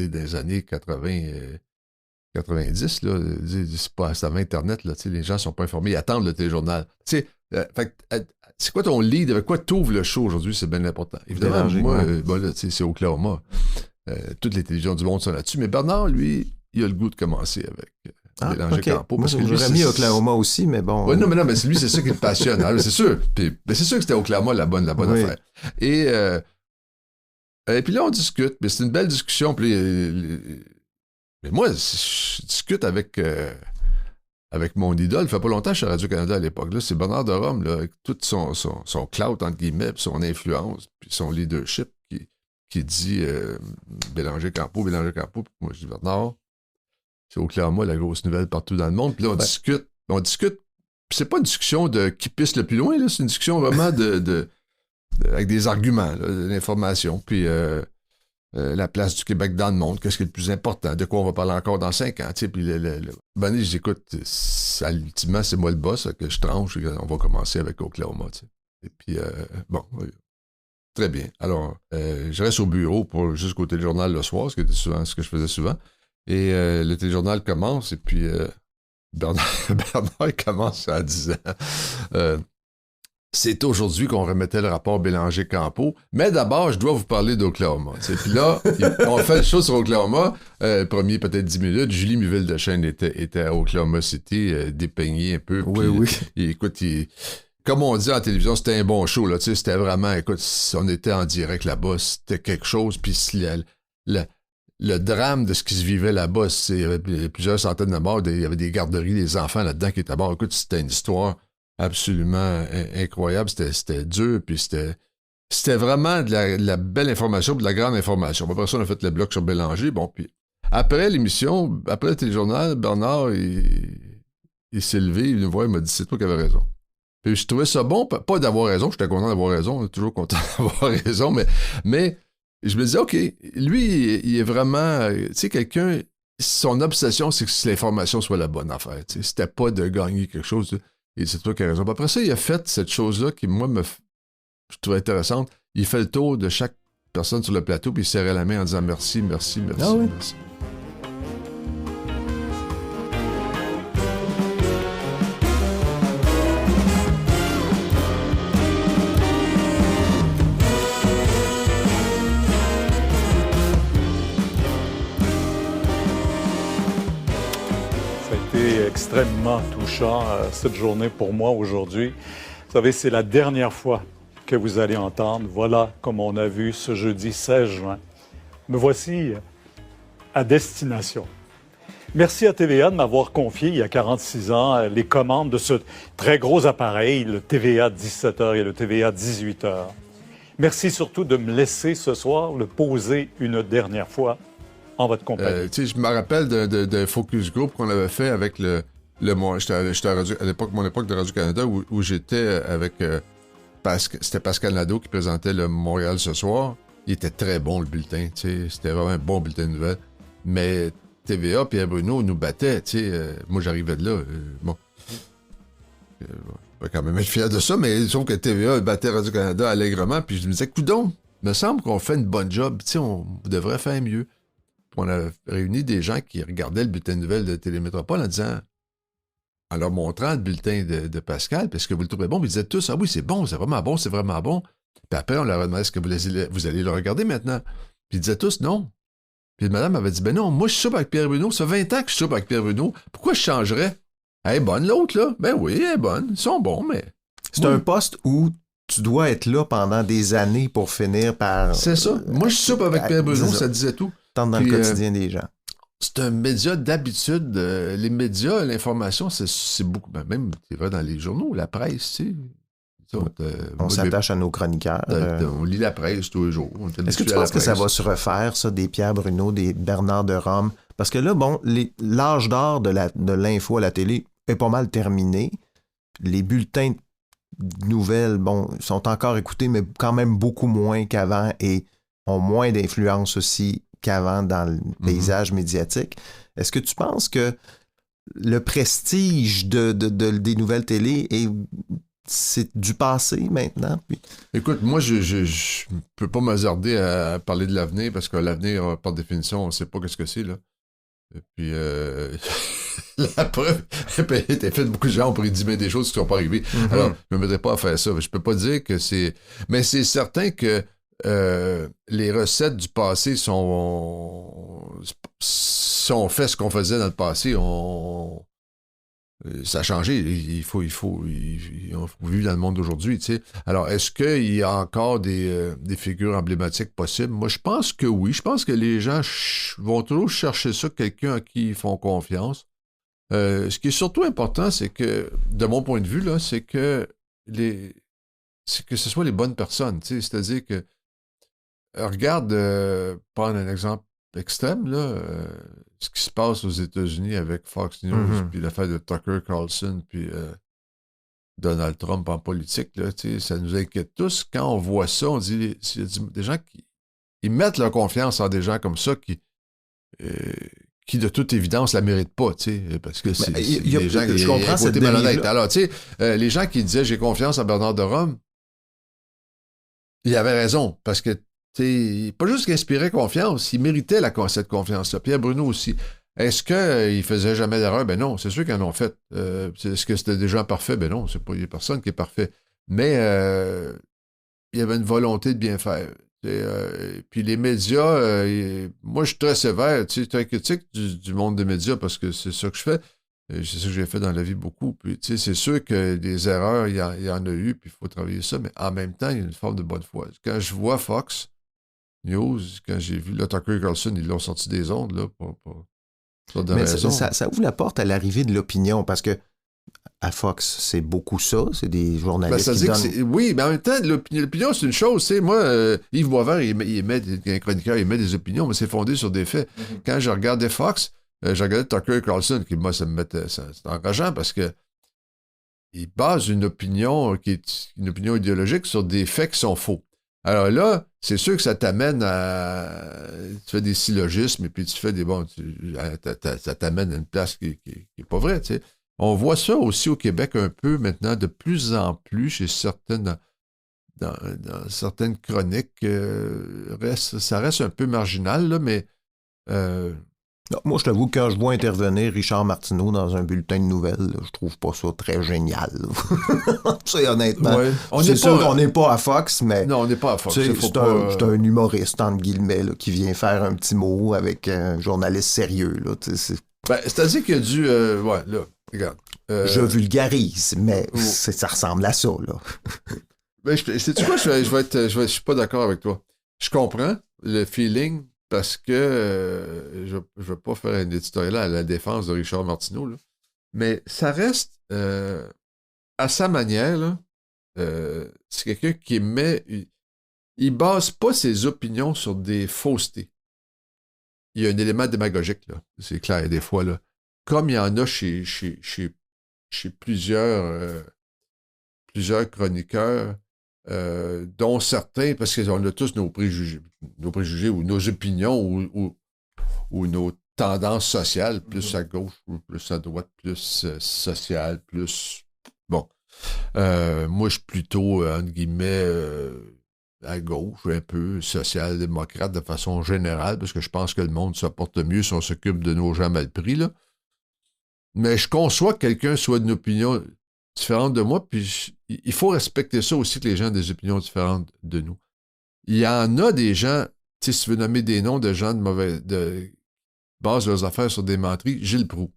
dans les années 90, là. C'est pas avant Internet, là. Les gens sont pas informés, ils attendent le téléjournal. C'est quoi ton lead? Avec quoi t'ouvres le show aujourd'hui? C'est bien important. Évidemment, moi, c'est Oklahoma. Toutes les télévisions du monde sont là-dessus. Mais Bernard, lui, il a le goût de commencer avec Bélanger-Campeau. Moi, j'aurais mis Oklahoma aussi, mais bon. Ouais, non, mais lui, c'est ça qui le passionne. Alors, c'est sûr. Mais c'est sûr que c'était Oklahoma la bonne affaire. Et puis là, on discute. Mais c'est une belle discussion. Puis, mais moi, je discute avec mon idole. Ça fait pas longtemps que je suis à Radio-Canada à l'époque. Là, c'est Bernard de Rome, là, avec tout son clout, entre guillemets, puis son influence, puis son leadership, qui dit Bélanger-Campeau. Puis moi, je dis Bernard, c'est Oklahoma la grosse nouvelle partout dans le monde. Puis là, on discute. Puis c'est pas une discussion de qui pisse le plus loin, là, c'est une discussion vraiment avec des arguments, là, de l'information. Puis la place du Québec dans le monde, qu'est-ce qui est le plus important, de quoi on va parler encore dans 5 ans. Puis ben, je dis, écoute, ultimement, c'est moi le boss, que je tranche, on va commencer avec Oklahoma. T'sais. Et puis, très bien. Alors, je reste au bureau jusqu'au téléjournal le soir, ce que je faisais souvent. Et le téléjournal commence, et puis Bernard commence à 10 ans. C'est aujourd'hui qu'on remettait le rapport Bélanger-Campeau. Mais d'abord, je dois vous parler d'Oklahoma. Puis là, on fait le show sur Oklahoma. Premier, peut-être 10 minutes. Julie Muville-Dechaine était à Oklahoma City, dépeignée un peu. Oui. Écoute, comme on dit en télévision, c'était un bon show. Là, c'était vraiment, écoute, on était en direct là-bas. C'était quelque chose. Puis le drame de ce qui se vivait là-bas, il y avait plusieurs centaines de morts. Il y avait des garderies, des enfants là-dedans qui étaient à bord. Écoute, c'était une histoire absolument incroyable, c'était dur, puis c'était vraiment de la belle information, de la grande information. Après ça, on a fait le bloc sur Bélanger, puis après l'émission, après le téléjournal, Bernard, il s'est levé, il nous voit, il m'a dit, c'est toi qui avais raison. Puis je trouvais ça bon, pas d'avoir raison, j'étais content d'avoir raison, toujours content d'avoir raison, mais je me disais, OK, lui, il est vraiment, quelqu'un, son obsession, c'est que l'information soit la bonne affaire, c'était pas de gagner quelque chose, et c'est toi qui as raison. Après ça, il a fait cette chose-là qui, moi, je trouvais intéressante. Il fait le tour de chaque personne sur le plateau, puis il serrait la main en disant merci. Ah oui? Merci. Extrêmement touchant cette journée pour moi aujourd'hui. Vous savez, c'est la dernière fois que vous allez entendre. Voilà comme on a vu ce jeudi 16 juin. Me voici à destination. Merci à TVA de m'avoir confié, il y a 46 ans, les commandes de ce très gros appareil, le TVA 17h et le TVA 18h. Merci surtout de me laisser ce soir le poser une dernière fois en votre compagnie. Je me rappelle d'un focus group qu'on avait fait avec j'étais à l'époque, mon époque de Radio-Canada où j'étais avec c'était Pascal Nadeau qui présentait le Montréal ce soir. Il était très bon, le bulletin. C'était vraiment un bon bulletin de nouvelles. Mais TVA, Pierre Bruno nous battait. Moi, j'arrivais de là. Bon. Je vais quand même être fier de ça, mais sauf que TVA battait Radio-Canada allègrement. Puis je me disais, coudonc, il me semble qu'on fait une bonne job. On devrait faire mieux. Puis on a réuni des gens qui regardaient le bulletin de nouvelles de Télémétropole en leur montrant le bulletin de Pascal, parce que vous le trouvez bon, puis ils disaient tous, ah oui, c'est bon, c'est vraiment bon, c'est vraiment bon. Puis après, on leur a demandé, est-ce que vous allez le regarder maintenant? Puis ils disaient tous, non. Puis madame avait dit, ben non, moi je soupe avec Pierre Bruno, ça fait 20 ans que je soupe avec Pierre Bruno, pourquoi je changerais? Elle est bonne l'autre, là? Ben oui, elle est bonne, ils sont bons, mais... C'est un poste où tu dois être là pendant des années pour finir par... C'est ça. Moi je soupe avec Pierre Bruno, ça disait tout. Tant dans le quotidien des gens. C'est un média d'habitude. Les médias, l'information, c'est beaucoup. Ben même, c'est vrai dans les journaux, la presse, tu sais. On s'attache à nos chroniqueurs. On lit la presse tous les jours. Est-ce que tu penses que ça va se refaire, ça, des Pierre Bruno, des Bernard de Rome? Parce que là, bon, l'âge d'or de l'info à la télé est pas mal terminé. Les bulletins de nouvelles, bon, sont encore écoutés, mais quand même beaucoup moins qu'avant et ont moins d'influence aussi qu'avant dans le paysage médiatique. Est-ce que tu penses que le prestige des nouvelles télé c'est du passé maintenant? Puis... Écoute, moi, je peux pas m'hasarder à parler de l'avenir parce que l'avenir, par définition, on sait pas ce que c'est, là. Et puis, la preuve, t'as fait beaucoup de gens ont prédit des choses qui ne sont pas arrivées. Alors, je me mettrais pas à faire ça. Je peux pas dire que c'est... Mais c'est certain que les recettes du passé sont... Si on fait ce qu'on faisait dans le passé, ça a changé. Il faut vivre dans le monde d'aujourd'hui, tu sais. Alors, est-ce qu'il y a encore des figures emblématiques possibles? Moi, je pense que oui. Je pense que les gens vont toujours chercher ça, quelqu'un à qui ils font confiance. Ce qui est surtout important, c'est que, de mon point de vue, là, c'est que ce soit les bonnes personnes, tu sais. C'est-à-dire que regarde, prendre un exemple extrême, là, ce qui se passe aux États-Unis avec Fox News, puis l'affaire de Tucker Carlson, puis Donald Trump en politique, là, ça nous inquiète tous. Quand on voit ça, on dit, il y a des gens qui ils mettent leur confiance en des gens comme ça qui de toute évidence, la méritent pas, tu sais, parce que c'est des gens qui... Je comprends cette dérive-là. Alors, tu sais, les gens qui disaient « j'ai confiance en Bernard de Rome », ils avaient raison, parce que pas juste qu'il inspirait confiance, il méritait cette confiance-là. Pierre Bruno aussi. Est-ce qu'il faisait jamais d'erreur? Ben non, c'est sûr qu'ils en ont fait. Est-ce que c'était des gens parfaits? Ben non, il n'y a personne qui est parfait. Mais il y avait une volonté de bien faire. Puis les médias, moi je suis très sévère, très critique du monde des médias parce que c'est ça que je fais. C'est ça que j'ai fait dans la vie beaucoup. Puis c'est sûr que des erreurs, il y en a eu, puis il faut travailler ça, mais en même temps, il y a une forme de bonne foi. Quand je vois Fox News, quand j'ai vu là, Tucker Carlson, ils l'ont sorti des ondes là, pour mais ça ouvre la porte à l'arrivée de l'opinion parce que à Fox, c'est beaucoup ça. C'est des journalistes qui donnent... Oui, mais en même temps, l'opinion, c'est une chose. Moi, Yves Boisvert, un chroniqueur, il met des opinions, mais c'est fondé sur des faits. Quand je regardais Fox, je regardais Tucker Carlson, qui, moi, c'est enrageant parce que il base une opinion qui est une opinion idéologique sur des faits qui sont faux. Alors là, c'est sûr que ça t'amène à... Tu fais des syllogismes et puis tu fais des... Bon, ça t'amène à une place qui est pas vraie, tu sais. On voit ça aussi au Québec un peu maintenant, de plus en plus, chez certaines... Dans certaines chroniques, ça reste un peu marginal, là, mais... Non, moi, je t'avoue que quand je vois intervenir Richard Martineau dans un bulletin de nouvelles, là, je trouve pas ça très génial. C'est honnêtement. Ouais. C'est sûr qu'on n'est pas à Fox, mais... Non, on n'est pas à Fox. C'est un humoriste, entre guillemets, là, qui vient faire un petit mot avec un journaliste sérieux. Là, c'est-à-dire qu'il y a du... ouais, là, regarde. Je vulgarise, mais ça ressemble à ça, là. Ben, sais-tu quoi? Je suis pas d'accord avec toi. Je comprends le feeling parce que je ne veux pas faire un éditorial à la défense de Richard Martineau, là, mais ça reste, à sa manière, là, c'est quelqu'un qui il base pas ses opinions sur des faussetés. Il y a un élément démagogique, là, c'est clair, des fois, là. Comme il y en a chez plusieurs chroniqueurs, dont certains, parce qu'on a tous nos préjugés ou nos opinions ou nos tendances sociales, plus à gauche ou plus à droite, plus sociale, plus... Bon. Moi, je suis plutôt, entre guillemets, à gauche, un peu social-démocrate de façon générale, parce que je pense que le monde se porte mieux si on s'occupe de nos gens mal pris, là. Mais je conçois que quelqu'un soit d'une opinion différente de moi, puis il faut respecter ça aussi, que les gens aient des opinions différentes de nous. Il y en a des gens, tu sais, si tu veux nommer des noms de gens qui basent leurs affaires sur des menteries, Gilles Proulx.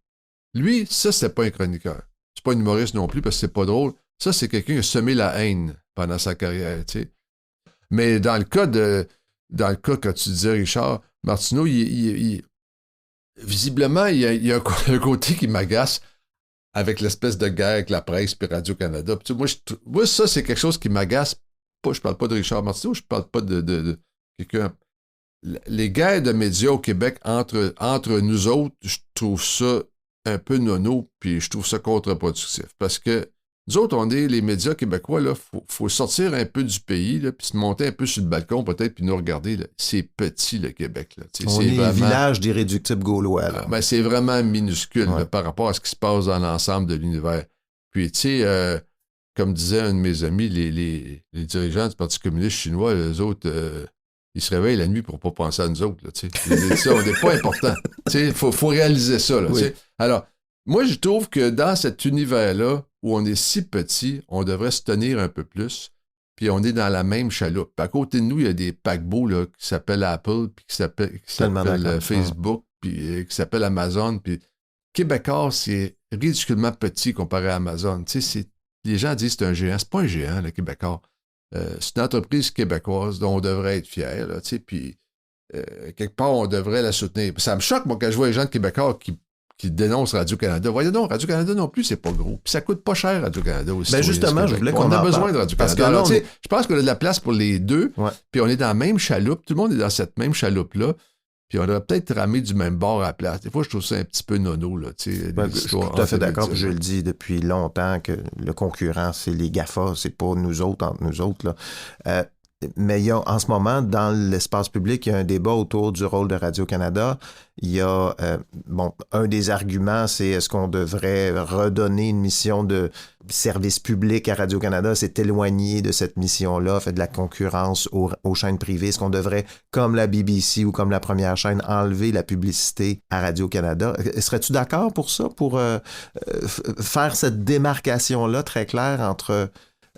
Lui, ça, c'était pas un chroniqueur. C'est pas un humoriste non plus, parce que c'est pas drôle. Ça, c'est quelqu'un qui a semé la haine pendant sa carrière, tu sais. Mais dans le cas, quand tu disais, Richard Martineau, visiblement, il y a un côté qui m'agace avec l'espèce de guerre avec la presse et Radio-Canada. Puis, moi, ça, c'est quelque chose qui m'agace. Je parle pas de Richard Martineau, je parle pas de quelqu'un. Les guerres de médias au Québec entre nous autres, je trouve ça un peu nono, puis je trouve ça contre-productif. Parce que nous autres, on est les médias québécois, là, faut sortir un peu du pays, là, puis se monter un peu sur le balcon, peut-être, puis nous regarder. Là. C'est petit, le Québec. Là. On est un village d'irréductibles gaulois. Là. Ben, c'est vraiment minuscule là, par rapport à ce qui se passe dans l'ensemble de l'univers. Puis, tu sais, comme disait un de mes amis, les dirigeants du Parti communiste chinois, eux autres, ils se réveillent la nuit pour pas penser à nous autres. Là, ça, on n'est pas important. Il faut réaliser ça. Là, oui. Alors, moi, je trouve que dans cet univers-là, où on est si petit, on devrait se tenir un peu plus, puis on est dans la même chaloupe. Puis à côté de nous, il y a des paquebots là, qui s'appellent Apple, puis qui s'appellent Facebook, puis qui s'appellent Amazon. Puis Québécois, c'est ridiculement petit comparé à Amazon. Les gens disent que c'est un géant. C'est pas un géant, le Québécois. C'est une entreprise québécoise dont on devrait être fier. Là, puis quelque part, on devrait la soutenir. Puis ça me choque, moi, quand je vois les gens de Québécois qui dénoncent Radio-Canada. Voyez donc, Radio-Canada non plus, c'est pas gros. Puis ça coûte pas cher, Radio-Canada aussi. Ben justement, je voulais qu'on a besoin de Radio-Canada. Alors, je pense qu'on a de la place pour les deux, puis on est dans la même chaloupe. Tout le monde est dans cette même chaloupe-là, puis on devrait peut-être ramer du même bord à la place. Des fois, je trouve ça un petit peu nono, là. Je suis tout à fait d'accord, puis je le dis depuis longtemps, que le concurrent, c'est les GAFA, c'est pas nous autres, entre nous autres, là. Mais il y a, en ce moment, dans l'espace public, il y a un débat autour du rôle de Radio-Canada. Il y a, un des arguments, c'est est-ce qu'on devrait redonner une mission de service public à Radio-Canada, c'est éloigner de cette mission-là, fait de la concurrence aux chaînes privées. Est-ce qu'on devrait, comme la BBC ou comme la première chaîne, enlever la publicité à Radio-Canada? Serais-tu d'accord pour ça, pour faire cette démarcation-là très claire entre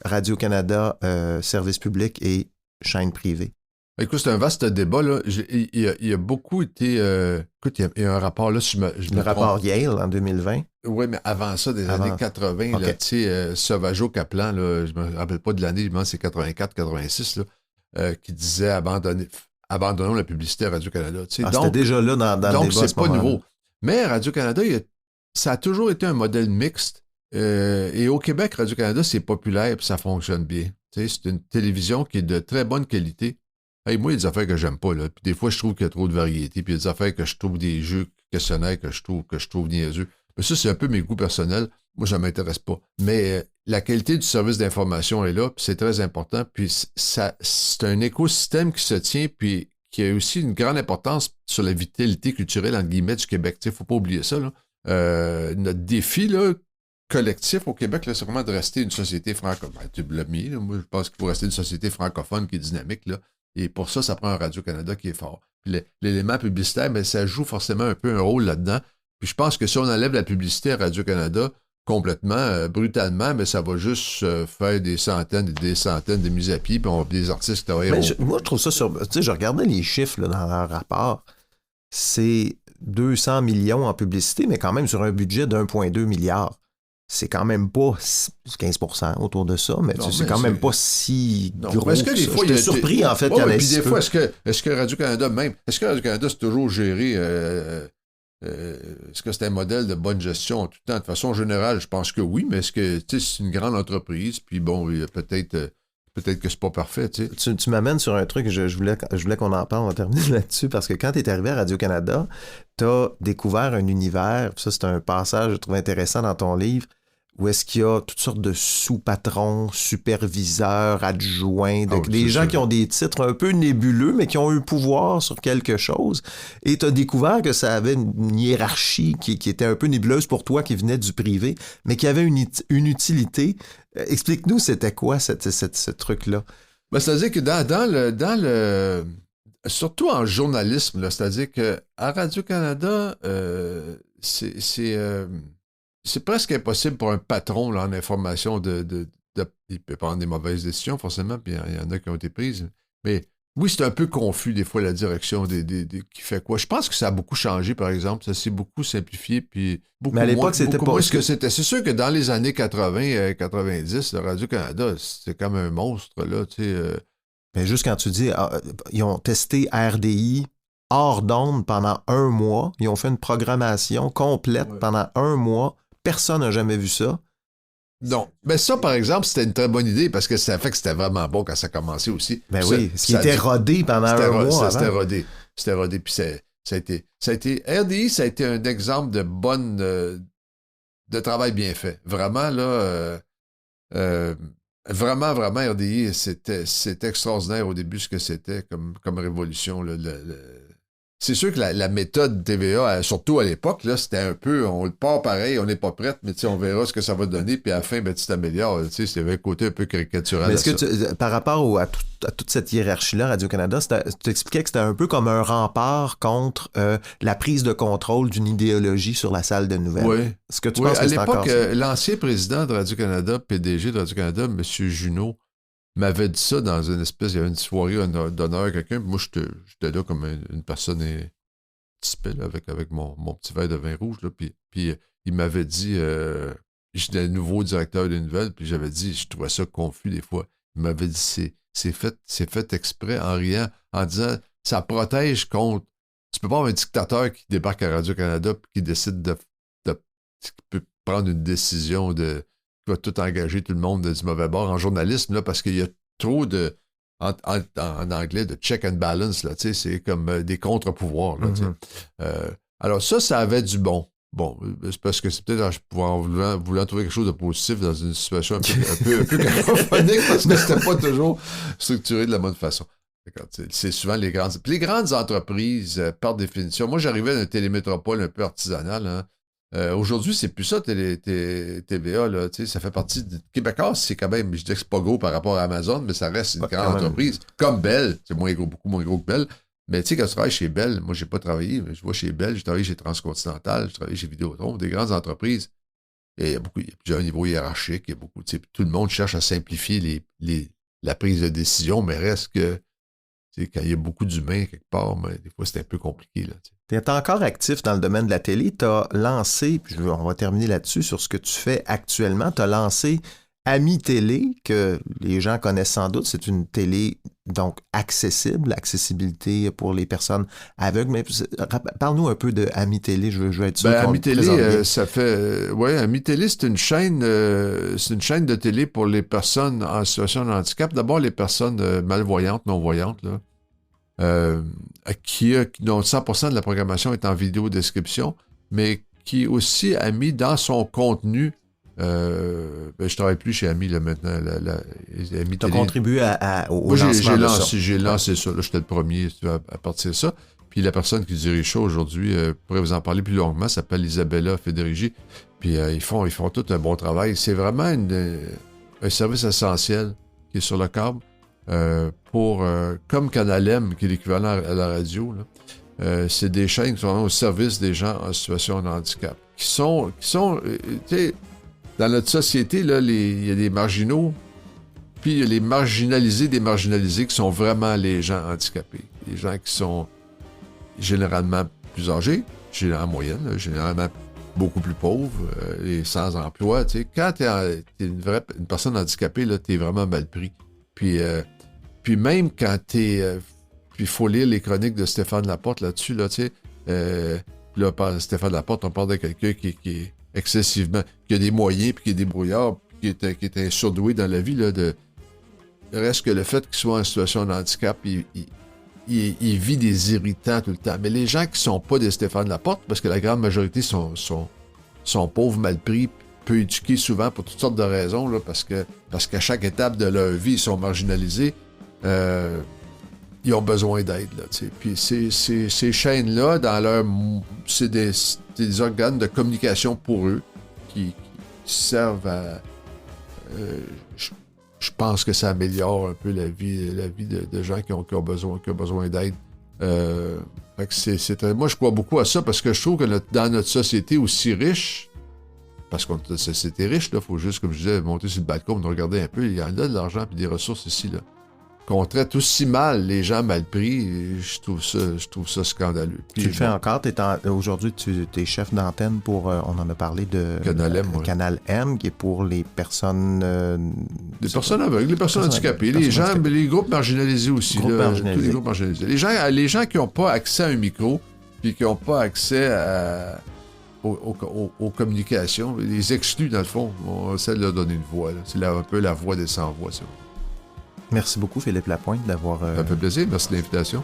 Radio-Canada, service public et chaîne privée? Écoute, c'est un vaste débat. Là. Il y a beaucoup été... écoute, il y a un rapport là, le rapport Yale en 2020. Oui, mais avant ça, des années 80, okay. Tu sais, Sauvageau-Kaplan, là, je me rappelle pas de l'année, je pense que c'est 84-86, qui disait abandonnons la publicité à Radio-Canada. Tu sais, c'était déjà là dans le débat. Donc, c'est pas nouveau. Mais Radio-Canada, ça a toujours été un modèle mixte. Et au Québec, Radio-Canada, c'est populaire et ça fonctionne bien. T'sais, c'est une télévision qui est de très bonne qualité. Hey, moi, il y a des affaires que j'aime pas. Là. Puis des fois, je trouve qu'il y a trop de variété. Puis il y a des affaires que je trouve des jeux questionnaires que je trouve niaiseux. Mais ça, c'est un peu mes goûts personnels. Moi, ça ne m'intéresse pas. Mais la qualité du service d'information est là, puis c'est très important. Puis c'est un écosystème qui se tient, puis qui a aussi une grande importance sur la vitalité culturelle, entre guillemets, du Québec. Il ne faut pas oublier ça. Là. Notre défi, là, collectif au Québec, là, c'est vraiment de rester une société francophone. Tu l'as mis, là. Moi, je pense qu'il faut rester une société francophone qui est dynamique, là. Et pour ça, ça prend un Radio-Canada qui est fort. Puis l'élément publicitaire, mais ça joue forcément un peu un rôle là-dedans. Puis je pense que si on enlève la publicité à Radio-Canada complètement, brutalement, mais ça va juste faire des centaines et des centaines de mises à pied, puis on va des artistes qui travaillent. Moi, je trouve ça tu sais, je regardais les chiffres là, dans leur rapport. C'est 200 millions en publicité, mais quand même sur un budget d'1,2 milliard. c'est quand même pas 15% autour de ça, mais c'est quand même pas si gros. Est-ce que des fois, j'étais surpris, en fait, qu'il y en ait si peu. Des fois, est-ce que Radio-Canada même, est-ce que Radio-Canada c'est toujours géré, est-ce que c'est un modèle de bonne gestion tout le temps? De façon générale, je pense que oui, mais est-ce que c'est une grande entreprise, puis bon, peut-être que c'est pas parfait, tu sais. Tu m'amènes sur un truc, je voulais qu'on en parle, on va terminer là-dessus, parce que quand tu es arrivé à Radio-Canada, tu as découvert un univers, ça c'est un passage que je trouve intéressant dans ton livre, où est-ce qu'il y a toutes sortes de sous-patrons, superviseurs, adjoints, des gens qui ont des titres un peu nébuleux, mais qui ont eu pouvoir sur quelque chose. Et tu as découvert que ça avait une hiérarchie qui était un peu nébuleuse pour toi, qui venait du privé, mais qui avait une utilité. Explique-nous, c'était quoi ce truc-là? Ben, c'est-à-dire que dans le surtout en journalisme, là, c'est-à-dire qu'à Radio-Canada, c'est presque impossible pour un patron là, en information il peut prendre des mauvaises décisions, forcément, puis il y en a qui ont été prises. Mais oui, c'est un peu confus, des fois, la direction qui fait quoi. Je pense que ça a beaucoup changé, par exemple. Ça s'est beaucoup simplifié, puis beaucoup mais à l'époque, c'était pas ce que c'était. C'est sûr que dans les années 80, 90, le Radio-Canada, c'était comme un monstre, là, tu sais. Mais juste quand tu dis, ils ont testé RDI hors d'onde pendant 1 mois, ils ont fait une programmation complète pendant 1 mois. Personne n'a jamais vu ça. Non. Mais ça, par exemple, c'était une très bonne idée parce que ça fait que c'était vraiment bon quand ça commençait aussi. Ben oui, ce qui était rodé pendant 1 mois. C'était rodé. C'était rodé. Puis ça a été. RDI, ça a été un exemple de de travail bien fait. Vraiment, là. Vraiment, RDI, c'était extraordinaire au début ce que c'était comme révolution. C'est sûr que la méthode TVA, surtout à l'époque, là, c'était un peu, on part pareil, on n'est pas prête, mais on verra ce que ça va donner, puis à la fin, tu t'améliores. C'est un côté un peu caricatural. Mais est-ce que par rapport à toute cette hiérarchie-là, Radio-Canada, tu expliquais que c'était un peu comme un rempart contre la prise de contrôle d'une idéologie sur la salle de nouvelles. Oui. Est-ce que tu penses que c'est encore ça? À l'époque, l'ancien président de Radio-Canada, PDG de Radio-Canada, M. Junot, m'avait dit ça dans une espèce, il y avait une soirée d'honneur à quelqu'un, puis moi, j'étais là comme une personne typée, là, avec mon petit verre de vin rouge, là, puis il m'avait dit, j'étais le nouveau directeur des nouvelles, puis j'avais dit, je trouvais ça confus des fois. Il m'avait dit, c'est fait exprès, en riant, en disant, ça protège contre, tu peux pas avoir un dictateur qui débarque à Radio-Canada, puis qui décide qui peut prendre une décision qui va tout engager tout le monde du mauvais bord en journalisme, là, parce qu'il y a trop en anglais, de check and balance, là, c'est comme des contre-pouvoirs. Là, alors ça avait du bon. Bon, c'est parce que c'est peut-être en voulant trouver quelque chose de positif dans une situation un peu cacophonique, parce que c'était pas toujours structuré de la bonne façon. C'est souvent les grandes entreprises, par définition. Moi, j'arrivais d'une télémétropole un peu artisanale, hein. Aujourd'hui, c'est plus ça, TVA, là, ça fait partie de Québécois, c'est quand même, je dis que c'est pas gros par rapport à Amazon, mais ça reste une grande entreprise, comme Bell, c'est beaucoup moins gros que Bell, mais tu sais, quand tu travailles chez Bell, moi, j'ai pas travaillé, mais je vois chez Bell, j'ai travaillé chez Transcontinental, j'ai travaillé chez Vidéotron, des grandes entreprises, et il y a plusieurs niveaux hiérarchiques, il y a beaucoup, tout le monde cherche à simplifier la prise de décision, mais reste que, quand il y a beaucoup d'humains quelque part, mais des fois, c'est un peu compliqué, là, Tu es encore actif dans le domaine de la télé. Tu as lancé, puis on va terminer là-dessus, sur ce que tu fais actuellement. Tu as lancé Ami Télé, que les gens connaissent sans doute. C'est une télé, donc, accessible, accessibilité pour les personnes aveugles. Mais parle-nous un peu de Ami Télé, je veux être sûr qu'on Ami Télé, ça fait... Ami Télé, c'est une chaîne de télé pour les personnes en situation de handicap. D'abord, les personnes malvoyantes, non-voyantes, là. Dont 100% de la programmation est en vidéo description, mais qui aussi a mis dans son contenu, je travaille plus chez Ami là, maintenant. Tu as contribué au lancement j'ai lancé ça. Là, j'étais le premier à partir de ça. Puis la personne qui dirige ça aujourd'hui, pourrait vous en parler plus longuement, s'appelle Isabella Federici. Puis ils font tout un bon travail. C'est vraiment un service essentiel qui est sur le câble. Comme Canal M, qui est l'équivalent à la radio, là, c'est des chaînes qui sont au service des gens en situation de handicap. Qui sont dans notre société, là, il y a des marginaux, puis il y a les marginalisés des marginalisés qui sont vraiment les gens handicapés. Les gens qui sont généralement plus âgés, en moyenne, généralement beaucoup plus pauvres et sans emploi. Tu sais, quand t'es une personne handicapée, là, t'es vraiment mal pris. Puis même quand puis il faut lire les chroniques de Stéphane Laporte là-dessus, là, tu sais. Là, par Stéphane Laporte, on parle de quelqu'un qui est excessivement... qui a des moyens, puis qui est débrouillard, puis qui est un surdoué dans la vie, là, reste que le fait qu'il soit en situation de handicap, il vit des irritants tout le temps. Mais les gens qui sont pas des Stéphane Laporte, parce que la grande majorité sont pauvres, mal pris, peu éduqués souvent pour toutes sortes de raisons, là, parce qu'à chaque étape de leur vie, ils sont marginalisés, ils ont besoin d'aide. Là, puis ces chaînes-là, c'est des organes de communication pour eux qui servent à... je pense que ça améliore un peu la vie de gens qui ont besoin d'aide. Fait que moi, je crois beaucoup à ça parce que je trouve que dans notre société aussi riche, parce qu'on est une société riche, il faut juste, comme je disais, monter sur le balcon, nous regarder un peu, il y en a de l'argent et des ressources ici, là. Qu'on traite aussi mal les gens mal pris, je trouve ça scandaleux. Puis, tu le fais encore, aujourd'hui tu es chef d'antenne pour, on en a parlé de Canal M, Canal M, qui est pour les personnes... les personnes aveugles, les personnes handicapées, les groupes marginalisés aussi. Tous les groupes marginalisés. Les gens qui n'ont pas accès à un micro, puis qui n'ont pas accès aux communications, les exclus dans le fond, on essaie de leur donner une voix. Là. C'est un peu la voix des sans-voix, ça. Merci beaucoup, Philippe Lapointe, d'avoir... Ça fait plaisir. Merci de l'invitation.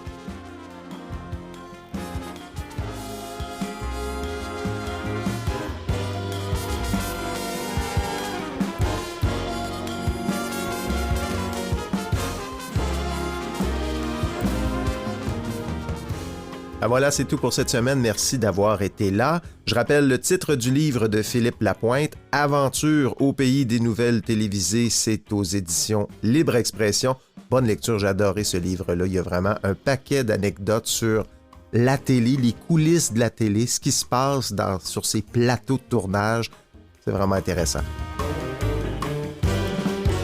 Ah, voilà, c'est tout pour cette semaine. Merci d'avoir été là. Je rappelle le titre du livre de Philippe Lapointe, Aventure au pays des nouvelles télévisées. C'est aux éditions Libre Expression. Bonne lecture, j'ai adoré ce livre-là. Il y a vraiment un paquet d'anecdotes sur la télé, les coulisses de la télé, ce qui se passe sur ces plateaux de tournage. C'est vraiment intéressant.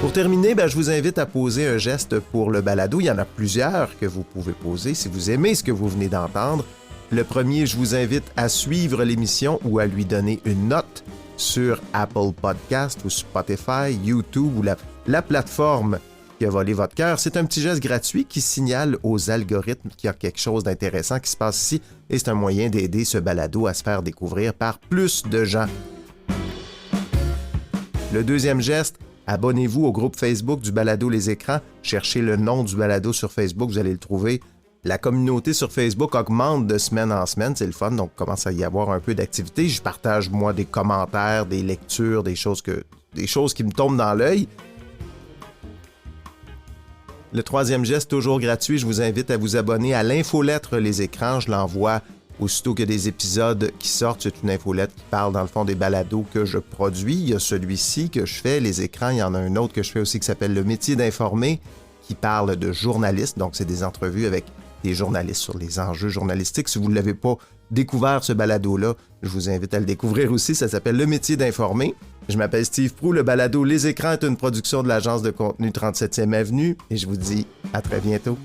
Pour terminer, je vous invite à poser un geste pour le balado. Il y en a plusieurs que vous pouvez poser si vous aimez ce que vous venez d'entendre. Le premier, je vous invite à suivre l'émission ou à lui donner une note sur Apple Podcast ou Spotify, YouTube ou la plateforme qui a volé votre cœur. C'est un petit geste gratuit qui signale aux algorithmes qu'il y a quelque chose d'intéressant qui se passe ici et c'est un moyen d'aider ce balado à se faire découvrir par plus de gens. Le deuxième geste, abonnez-vous au groupe Facebook du balado Les Écrans. Cherchez le nom du balado sur Facebook, vous allez le trouver. La communauté sur Facebook augmente de semaine en semaine, c'est le fun, donc commence à y avoir un peu d'activité. Je partage, moi, des commentaires, des lectures, des choses qui me tombent dans l'œil. Le troisième geste, toujours gratuit, je vous invite à vous abonner à l'infolettre Les Écrans. Je l'envoie aussitôt qu'il y a des épisodes qui sortent. C'est une infolettre qui parle, dans le fond, des balados que je produis. Il y a celui-ci que je fais, Les Écrans. Il y en a un autre que je fais aussi qui s'appelle Le métier d'informer, qui parle de journalistes. Donc, c'est des entrevues avec des journalistes sur les enjeux journalistiques. Si vous ne l'avez pas découvert, ce balado-là, je vous invite à le découvrir aussi. Ça s'appelle Le métier d'informer. Je m'appelle Steve Proulx. Le balado Les Écrans est une production de l'agence de contenu 37e Avenue. Et je vous dis à très bientôt.